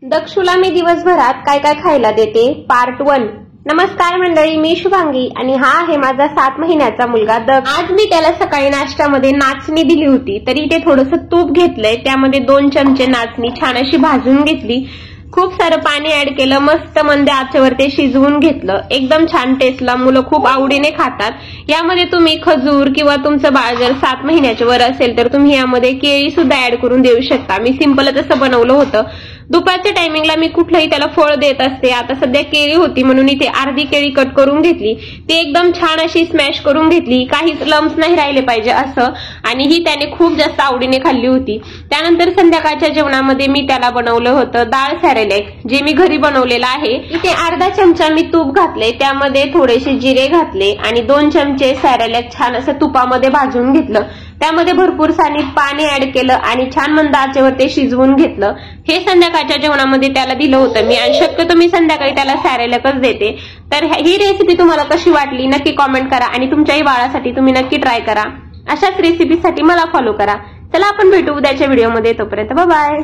दक्षूला मी दिवसभरात काय काय खायला देते पार्ट 1। नमस्कार मंडळी, मी शुभांगी आणि हा आहे माझा 7 महिन्याचा मुलगा दक्ष। आज मी त्याला सकाळी नाश्त्यामध्ये नाचणी दिली होती, तरी ते थोडंसं तूप घेतलंय, त्यामध्ये 2 चमचे नाचणी छान अशी भाजून घेतली, खूप सारं पाणी ऍड केलं, मस्त मंद आचेवर ते शिजवून घेतलं, एकदम छान टेस्टला, मुलं खूप आवडीने खातात। यामध्ये तुम्ही खजूर किंवा तुमचं बाळ जर 7 महिन्याच्या वर असेल तर तुम्ही यामध्ये केळी सुद्धा ऍड करून देऊ शकता। मी सिंपलच असं बनवलं होतं। दुपारच्या टायमिंगला मी कुठलंही त्याला फळ देत असते। आता सध्या केळी होती म्हणून इथे अर्धी केळी कट करून घेतली, ती एकदम छान अशी स्मॅश करून घेतली, काहीच लम्स नाही राहिले पाहिजे असं, आणि ही त्याने खूप जास्त आवडीने खाल्ली होती। त्यानंतर संध्याकाळच्या जेवणामध्ये मी त्याला बनवलं होतं डाळ सॅरेलॅक, जे मी घरी बनवलेलं आहे। इथे अर्धा चमचा मी तूप घातले, त्यामध्ये थोडेसे जिरे घातले आणि 2 चमचे सॅरेलॅक छान असं तुपामध्ये भाजून घेतलं, त्यामध्ये भरपूर सारी पाणी ऍड केलं आणि छान मंद आचेवर ते शिजवून घेतलं। हे संध्याकाळच्या जेवणामध्ये त्याला दिलं होतं मी, आणि शक्यतो मी संध्याकाळी त्याला सॅरेलॅकच देते। तर ही रेसिपी तुम्हाला कशी वाटली नक्की कॉमेंट करा आणि तुमच्याही बाळासाठी तुम्ही नक्की ट्राय करा। अशाच रेसिपीसाठी मला फॉलो करा। चला आपण भेटू उद्याच्या व्हिडिओमध्ये, तोपर्यंत बाय बाय।